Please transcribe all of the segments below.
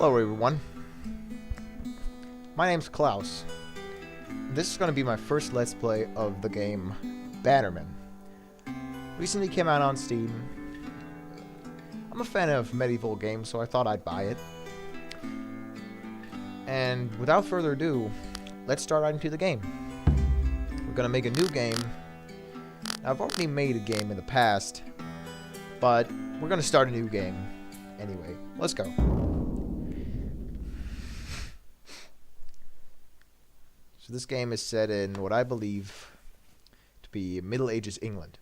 Hello everyone, my name's Klaus. This is going to be my first Let's Play of the game Bannerman. Recently came out on Steam. I'm a fan of medieval games, so I thought I'd buy it. And without further ado, let's start right into the game. We're going to make a new game. Now, I've already made a game in the past, but we're going to start a new game anyway. Let's go. So this game is set in what I believe to be Middle Ages England.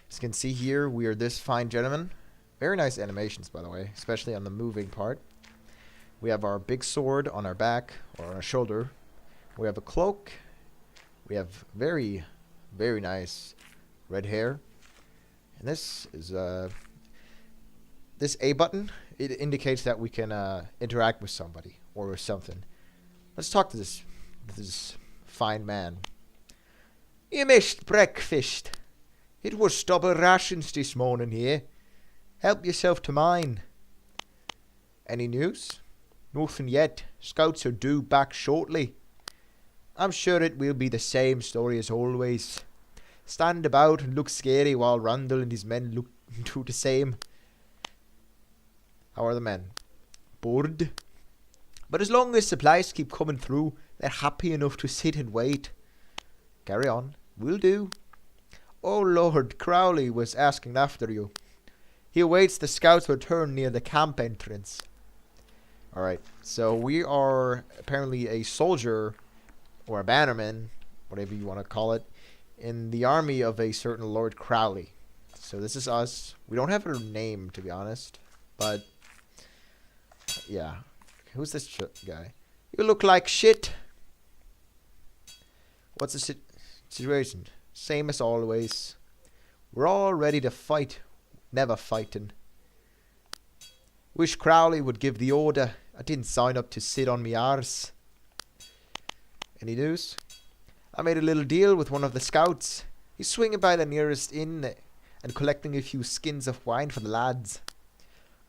As you can see here, we are this fine gentleman. Very nice animations, by the way, especially on the moving part. We have our big sword on our back, or on our shoulder. We have a cloak. We have very, very nice red hair. And this is, this A button, it indicates that we can interact with somebody, or with something. Let's talk to this fine man. You missed breakfast. It was double rations this morning here. Help yourself to mine. Any news? Nothing yet. Scouts are due back shortly. I'm sure it will be the same story as always. Stand about and look scary while Randall and his men look do the same. How are the men? Bored? But as long as supplies keep coming through, they're happy enough to sit and wait. Carry on. Will do. Oh Lord, Crowley was asking after you. He awaits the scouts' return near the camp entrance. Alright, so we are apparently a soldier, or a bannerman, whatever you want to call it, in the army of a certain Lord Crowley. So this is us. We don't have a name, to be honest, but yeah. Who's this guy? You look like shit. What's the situation? Same as always. We're all ready to fight. Never fighting. Wish Crowley would give the order. I didn't sign up to sit on me arse. Any news? I made a little deal with one of the scouts. He's swinging by the nearest inn and collecting a few skins of wine for the lads.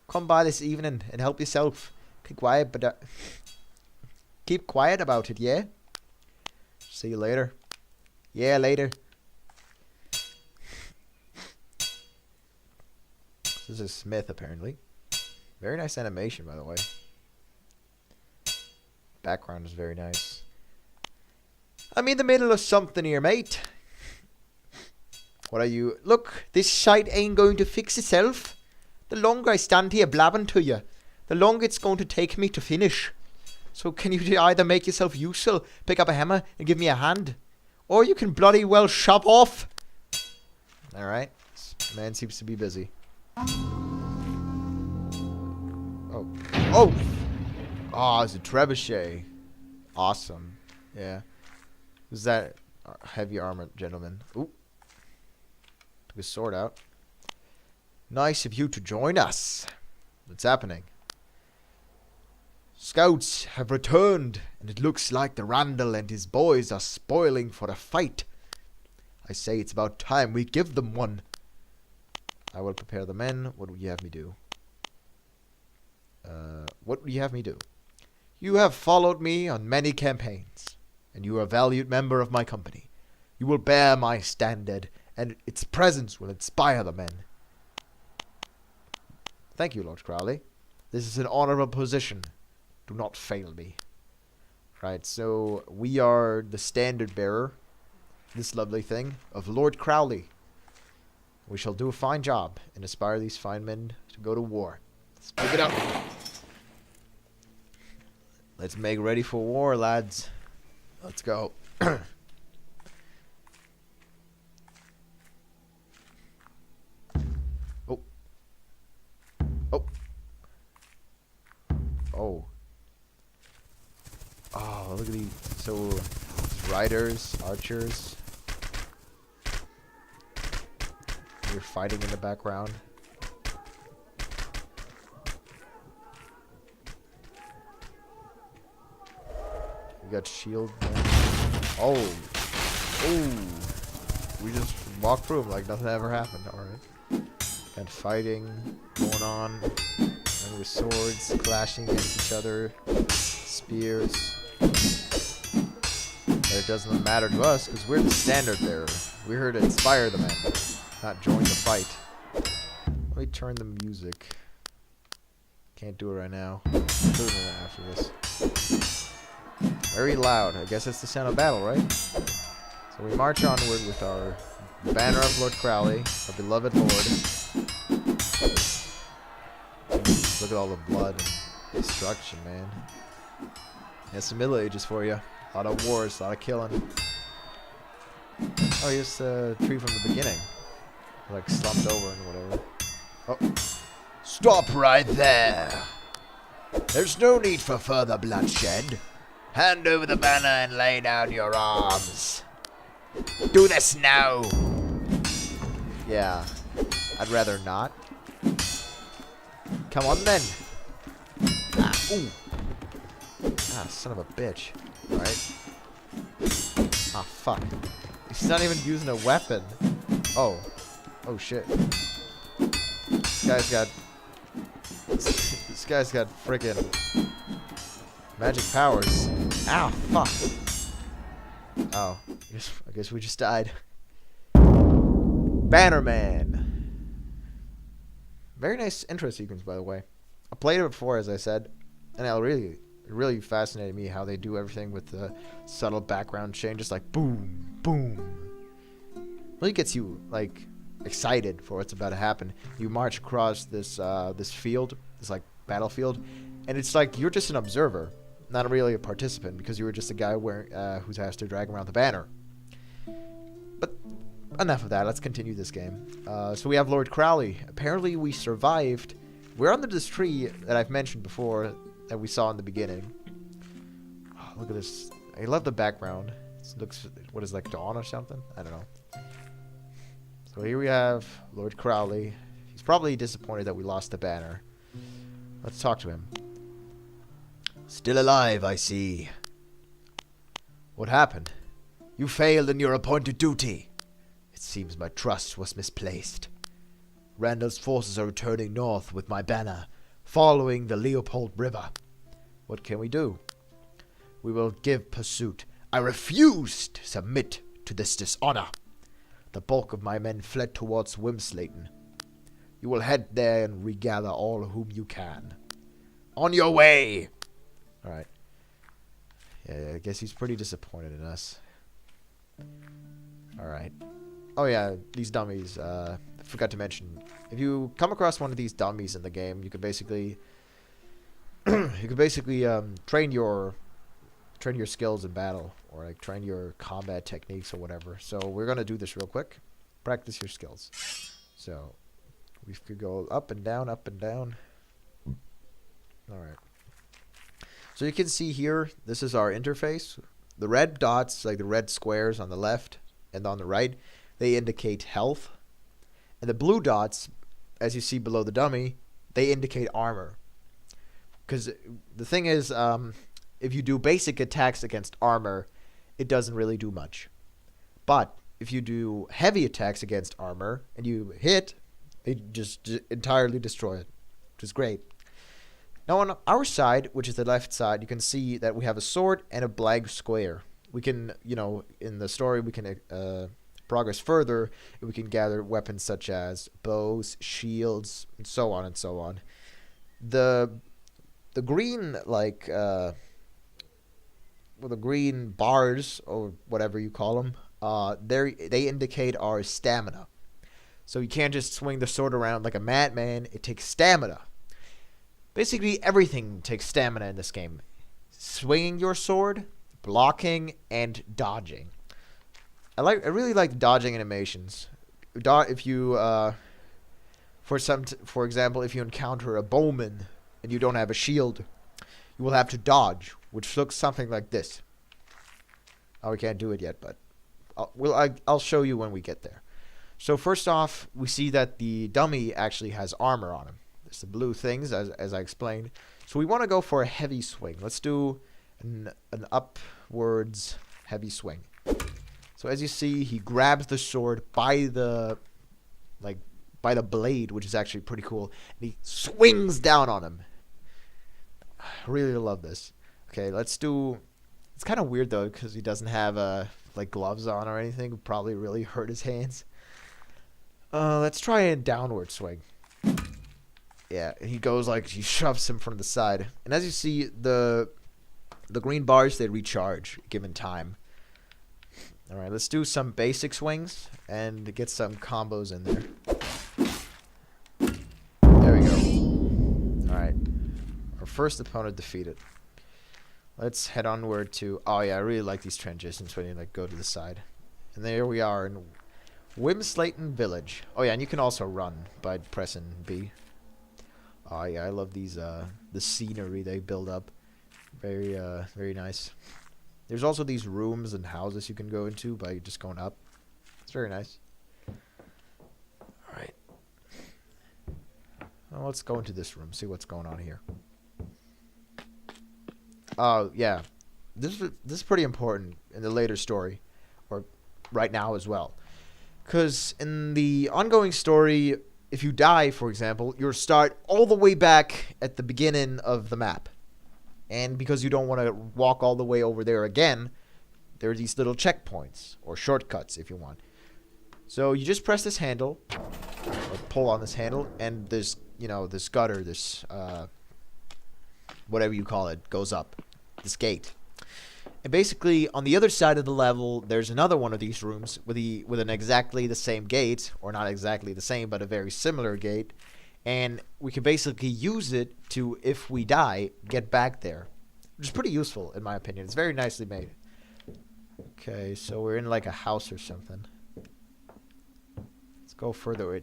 Come by this evening and help yourself. Keep quiet about it, yeah? See you later. Yeah, later. This is Smith, apparently. Very nice animation, by the way. Background is very nice. I'm in the middle of something here, mate. What are you? Look, this shite ain't going to fix itself. The longer I stand here blabbing to you, the longer it's going to take me to finish. So can you either make yourself useful, pick up a hammer, and give me a hand? Or you can bloody well shove off. Alright. This man seems to be busy. Oh. Oh! Ah, it's a trebuchet. Awesome. Yeah. Who's that heavy armored gentleman? Ooh. Took his sword out. Nice of you to join us. What's happening? Scouts have returned, and it looks like the Randall and his boys are spoiling for a fight. I say it's about time we give them one. I will prepare the men. What would you have me do? What would you have me do? You have followed me on many campaigns, and you are a valued member of my company. You will bear my standard, and its presence will inspire the men. Thank you, Lord Crowley. This is an honorable position. Do not fail me. Right, so we are the standard bearer, this lovely thing, of Lord Crowley. We shall do a fine job and inspire these fine men to go to war. Let's pick it up. Let's make ready for war, lads. Let's go. Oh. Oh. Oh. Oh, look at these. So, riders, archers. You're fighting in the background. We got shield. Oh. Oh. We just walked through them like nothing ever happened. Alright. Got fighting going on. With swords clashing against each other. Spears. But it doesn't matter to us because we're the standard bearer. We're here to inspire the men, not join the fight. Let me turn the music. Can't do it right now. I'll do it after this. Very loud. I guess it's the sound of battle, right? So we march onward with our banner of Lord Crowley, our beloved lord. Look at all the blood and destruction, man. That's the Middle Ages for you. A lot of wars, a lot of killing. Oh, here's the tree from the beginning. Like slumped over and whatever. Oh. Stop right there. There's no need for further bloodshed. Hand over the banner and lay down your arms. Do this now. Yeah. I'd rather not. Come on then. Ah, ooh. Ah, son of a bitch. Alright. Ah, fuck. He's not even using a weapon. Oh. Oh, shit. This guy's got... This guy's got friggin' magic powers. Ow, fuck. Oh. I guess we just died. Bannerman. Very nice intro sequence, by the way. I played it before, as I said, and it really fascinated me how they do everything with the subtle background changes, like boom, boom. Really gets you like excited for what's about to happen. You march across this this field, this like battlefield, and it's like you're just an observer, not really a participant, because you were just a guy wearing who's asked to drag around the banner. But enough of that. Let's continue this game. So we have Lord Crowley. Apparently we survived. We're under this tree that I've mentioned before that we saw in the beginning. Oh, look at this. I love the background. It looks, what is it, like dawn or something? I don't know. So here we have Lord Crowley. He's probably disappointed that we lost the banner. Let's talk to him. Still alive, I see. What happened? You failed in your appointed duty. It seems my trust was misplaced. Randall's forces are returning north with my banner, following the Leopold River. What can we do? We will give pursuit. I refuse to submit to this dishonor. The bulk of my men fled towards Wimslaten. You will head there and regather all whom you can. On your way! Alright. Yeah, I guess he's pretty disappointed in us. Alright. Oh yeah, these dummies, I forgot to mention. If you come across one of these dummies in the game, you can basically train your skills in battle, or like train your combat techniques or whatever. So we're gonna do this real quick. Practice your skills. So we could go up and down, up and down. Alright. So you can see here, this is our interface. The red dots, like the red squares on the left and on the right, they indicate health. And the blue dots, as you see below the dummy, they indicate armor. Because the thing is, if you do basic attacks against armor, it doesn't really do much. But if you do heavy attacks against armor and you hit, they just entirely destroy it, which is great. Now on our side, which is the left side, you can see that we have a sword and a blank square. We can, you know, in the story, we can progress further, and we can gather weapons such as bows, shields, and so on and so on. The green, like, well, the green bars, or whatever you call them, they indicate our stamina. So you can't just swing the sword around like a madman. It takes stamina. Basically, everything takes stamina in this game. Swinging your sword, blocking, and dodging. I really like dodging animations. If you, for example, if you encounter a bowman and you don't have a shield, you will have to dodge, which looks something like this. Oh, we can't do it yet, but I'll show you when we get there. So first off, we see that the dummy actually has armor on him. It's the blue things, as I explained. So we want to go for a heavy swing. Let's do an upwards heavy swing. So as you see, he grabs the sword by the blade, which is actually pretty cool, and he swings down on him. Really love this. Okay, let's do... It's kind of weird, though, because he doesn't have, like, gloves on or anything. Would probably really hurt his hands. Let's try a downward swing. Yeah, and he goes, like, he shoves him from the side. And as you see, the green bars, they recharge given time. Alright, let's do some basic swings and get some combos in there. There we go. Alright. Our first opponent defeated. Let's head onward to... Oh yeah, I really like these transitions when you like go to the side. And there we are in Wimslayton Village. Oh yeah, and you can also run by pressing B. Oh yeah, I love these the scenery they build up. Very very nice. There's also these rooms and houses you can go into by just going up. It's very nice. Alright. Well, let's go into this room, see what's going on here. Oh, yeah. This is pretty important in the later story. Or right now as well. Because in the ongoing story, if you die, for example, you'll start all the way back at the beginning of the map. And because you don't want to walk all the way over there again, there are these little checkpoints, or shortcuts if you want. So you just press this handle, or pull on this handle, and this, you know, this gutter, this, whatever you call it, goes up. This gate. And basically, on the other side of the level, there's another one of these rooms with an exactly the same gate, or not exactly the same, but a very similar gate. And we can basically use it to, if we die, get back there. Which is pretty useful, in my opinion. It's very nicely made. Okay, so we're in like a house or something. Let's go further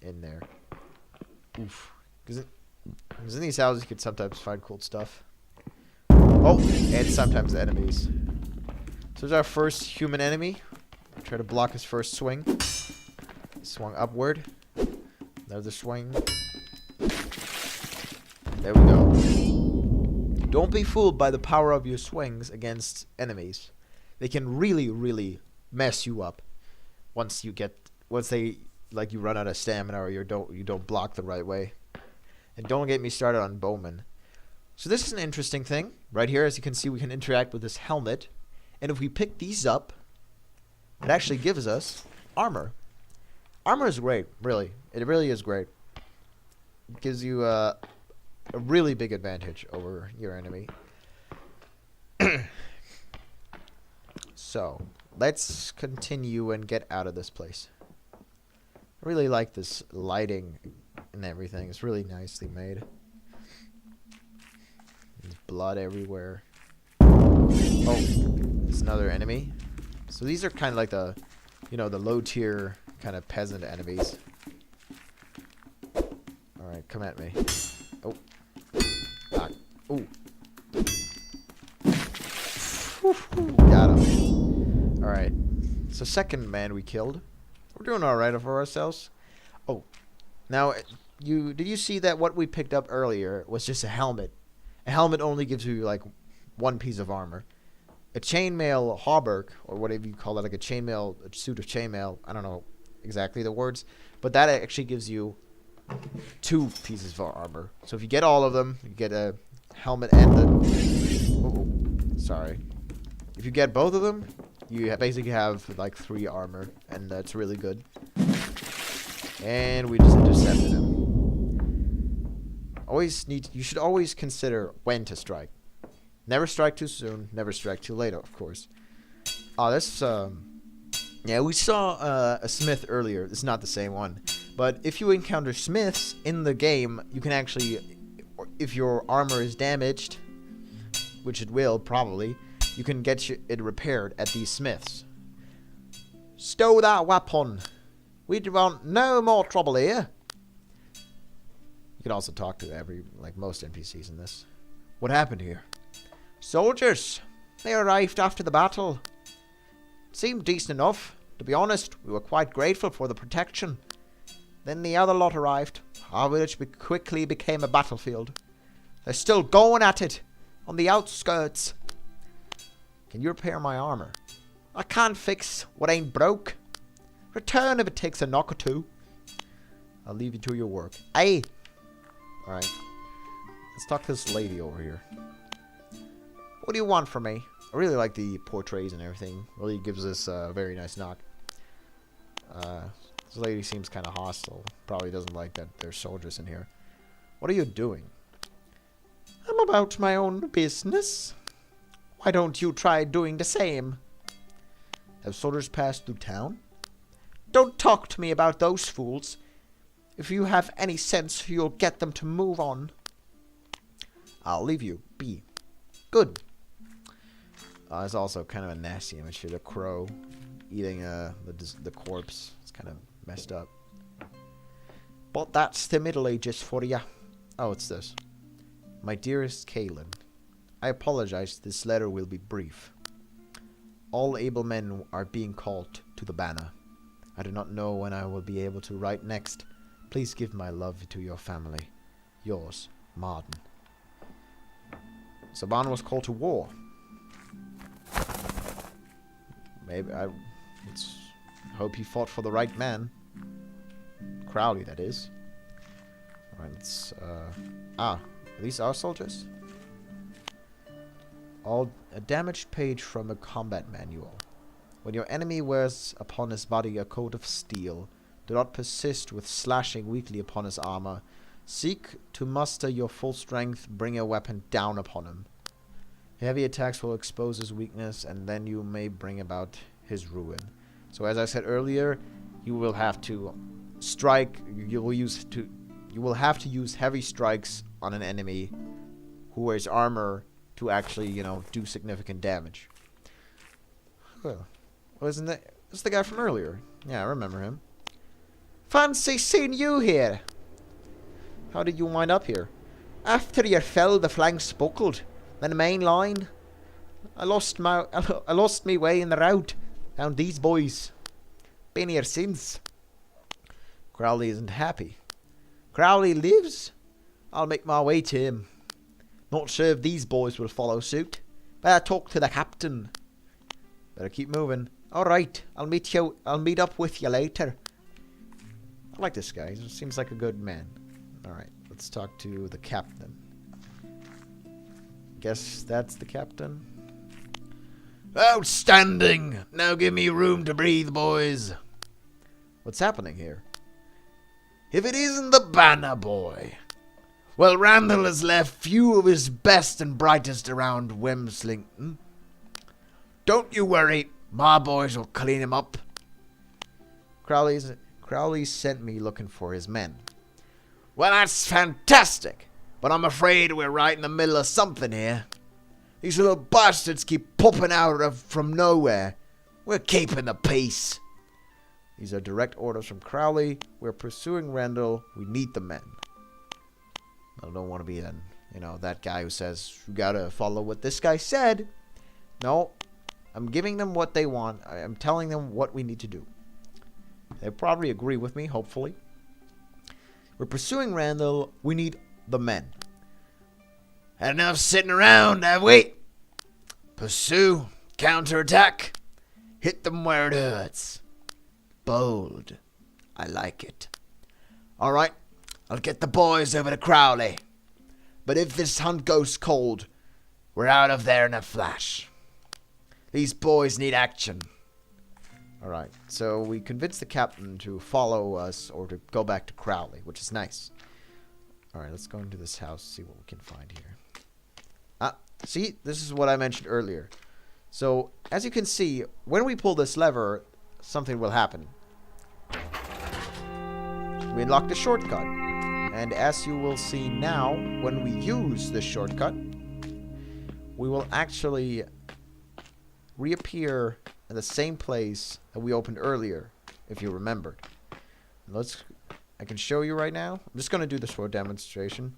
in there. Oof. Because in these houses, you can sometimes find cool stuff. Oh, and sometimes enemies. So there's our first human enemy. Try to block his first swing. Swung upward. Another swing. There we go. Don't be fooled by the power of your swings against enemies. They can really, really mess you up once they like you run out of stamina or you don't block the right way. And don't get me started on bowmen. So this is an interesting thing. Right here, as you can see, we can interact with this helmet. And if we pick these up, it actually gives us armor. Armor is great, really. It really is great. It gives you a really big advantage over your enemy. So, let's continue and get out of this place. I really like this lighting and everything. It's really nicely made. There's blood everywhere. Oh, there's another enemy. So these are kind of like the, you know, the low tier kind of peasant enemies. Alright, come at me. Oh. Ah. Ooh. Got him. Alright. So second man we killed. We're doing alright for ourselves. Oh. Now, did you see that what we picked up earlier was just a helmet? A helmet only gives you, like, one piece of armor. A chainmail hauberk, or whatever you call it, like a suit of chainmail, I don't know exactly the words, but that actually gives you 2 pieces of armor. So if you get all of them, you get a helmet and the... sorry. If you get both of them, you basically have, like, 3 armor, and that's really good. And we just intercepted him. You should always consider when to strike. Never strike too soon, never strike too late, of course. Oh, this, yeah, we saw a smith earlier. It's not the same one. But if you encounter smiths in the game, you can actually, if your armor is damaged, which it will, probably, you can get it repaired at these smiths. Stow that weapon. We want no more trouble here. You can also talk to most NPCs in this. What happened here? Soldiers. They arrived after the battle. Seemed decent enough. To be honest, we were quite grateful for the protection. Then the other lot arrived. Our village quickly became a battlefield. They're still going at it. On the outskirts. Can you repair my armor? I can't fix what ain't broke. Return if it takes a knock or two. I'll leave you to your work. Aye. Alright. Let's talk to this lady over here. What do you want from me? I really like the portraits and everything. Really gives this a very nice knock. This lady seems kind of hostile. Probably doesn't like that there's soldiers in here. What are you doing? I'm about my own business. Why don't you try doing the same? Have soldiers passed through town? Don't talk to me about those fools. If you have any sense, you'll get them to move on. I'll leave you be. Good. It's also kind of a nasty image here. The crow eating the corpse. It's kind of messed up. But that's the Middle Ages for ya. Oh, it's this. My dearest Kaelin, I apologize. This letter will be brief. All able men are being called to the banner. I do not know when I will be able to write next. Please give my love to your family. Yours, Marden. Saban was called to war. Maybe I let's hope he fought for the right man. Crowley, that is. Alright, let's are these our soldiers? A damaged page from a combat manual. When your enemy wears upon his body a coat of steel, do not persist with slashing weakly upon his armor. Seek to muster your full strength, bring your weapon down upon him. Heavy attacks will expose his weakness, and then you may bring about his ruin. So as I said earlier, you will have to strike, you will have to use heavy strikes on an enemy who wears armor to actually, you know, do significant damage. Well, isn't that... That's the guy from earlier. Yeah, I remember him. Fancy seeing you here. How did you wind up here? After you fell, the flanks buckled. Then the main line. I lost me way in the route. Found these boys. Been here since. Crowley isn't happy. Crowley lives. I'll make my way to him. Not sure if these boys will follow suit. Better talk to the captain. Better keep moving. Alright, I'll meet up with you later. I like this guy. He seems like a good man. Alright, let's talk to the captain. Guess that's the captain. Outstanding! Now give me room to breathe, boys. What's happening here? If it isn't the Banner Boy. Well, Randall has left few of his best and brightest around Wemslington. Don't you worry, my boys will clean him up. Crowley sent me looking for his men. Well, that's fantastic, but I'm afraid we're right in the middle of something here. These little bastards keep popping out from nowhere. We're keeping the peace. These are direct orders from Crowley. We're pursuing Randall. We need the men. I don't want to be that guy who says, you gotta follow what this guy said. No, I'm giving them what they want. I'm telling them what we need to do. They'll probably agree with me, hopefully. We're pursuing Randall. We need the men. Had enough sitting around, have we? Pursue, counterattack, hit them where it hurts. Bold. I like it. All right, I'll get the boys over to Crowley. But if this hunt goes cold, we're out of there in a flash. These boys need action. All right, so we convinced the captain to follow us or to go back to Crowley, which is nice. All right, let's go into this house, see what we can find here. See, this is what I mentioned earlier. So, as you can see, when we pull this lever, something will happen. We unlock the shortcut. And as you will see now, when we use this shortcut, we will actually reappear in the same place that we opened earlier, if you remembered. I can show you right now. I'm just going to do this for a demonstration.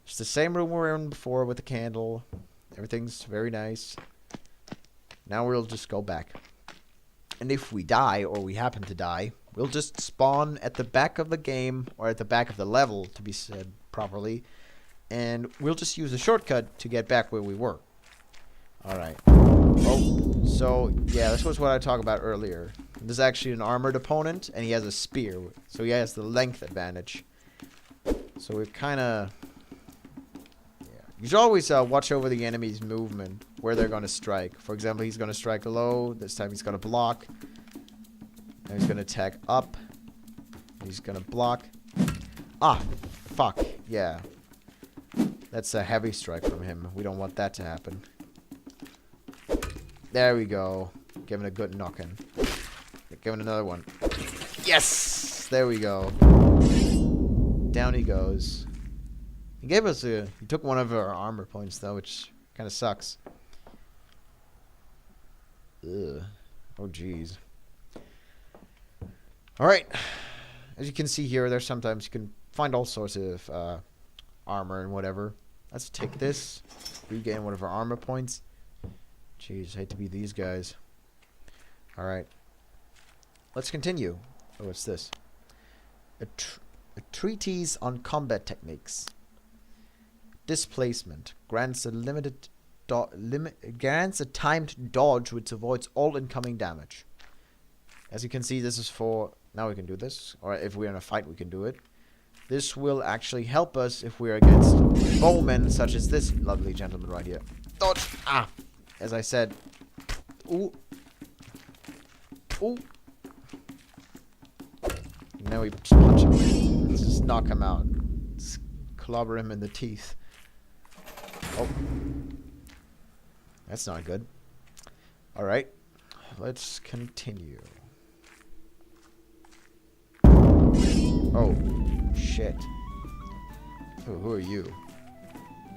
It's the same room we were in before with the candle. Everything's very nice. Now we'll just go back. And if we die, or we happen to die, we'll just spawn at the back of the game, or at the back of the level, to be said properly. And we'll just use a shortcut to get back where we were. Alright. Oh, so, yeah, this was what I talked about earlier. This is actually an armored opponent, and he has a spear. So he has the length advantage. So we're kind of You should always watch over the enemy's movement, where they're going to strike. For example, he's going to strike low. This time he's going to block. And he's going to attack up. He's going to block. Ah, fuck. Yeah. That's a heavy strike from him. We don't want that to happen. There we go. Give him a good knocking. Give him another one. Yes! There we go. Down he goes. He gave us a... He took one of our armor points, though, which kind of sucks. Ugh. Oh, jeez. Alright. As you can see here, there's sometimes you can find all sorts of armor and whatever. Let's take this. Regain one of our armor points. Jeez, hate to be these guys. Alright. Let's continue. Oh, what's this? A treatise on combat techniques. Displacement grants a grants a timed dodge which avoids all incoming damage. As you can see, this is for... Now we can do this. Or if we're in a fight, we can do it. This will actually help us if we're against bowmen such as this lovely gentleman right here. Dodge! Ah! As I said. Ooh. Ooh. Now we just punch him. Let's just knock him out. Just clobber him in the teeth. Oh. That's not good. Alright. Let's continue. Oh. Shit. Oh, who are you?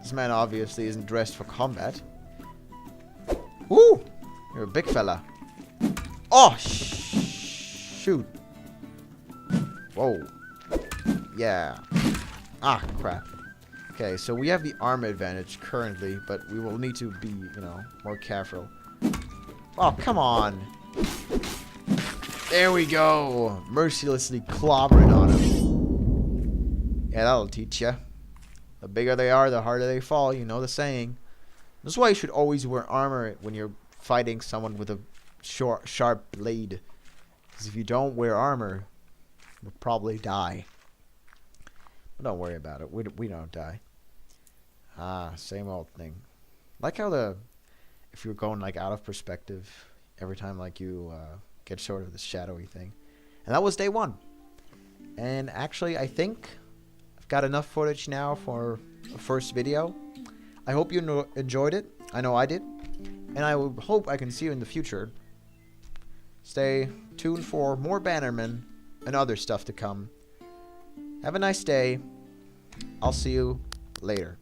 This man obviously isn't dressed for combat. Woo! You're a big fella. Oh, shoot. Whoa. Yeah. Ah, crap. Okay, so we have the armor advantage currently, but we will need to be, you know, more careful. Oh, come on. There we go. Mercilessly clobbering on him. Yeah, that'll teach you. The bigger they are, the harder they fall. You know the saying. That's why you should always wear armor when you're fighting someone with a sharp blade. Because if you don't wear armor, you'll probably die. But don't worry about it. We don't die. Ah, same old thing. Like how if you're going like out of perspective every time like you get sort of this shadowy thing. And that was day 1. And actually, I think I've got enough footage now for a first video. I hope you enjoyed it. I know I did. And I hope I can see you in the future. Stay tuned for more Bannerman and other stuff to come. Have a nice day. I'll see you later.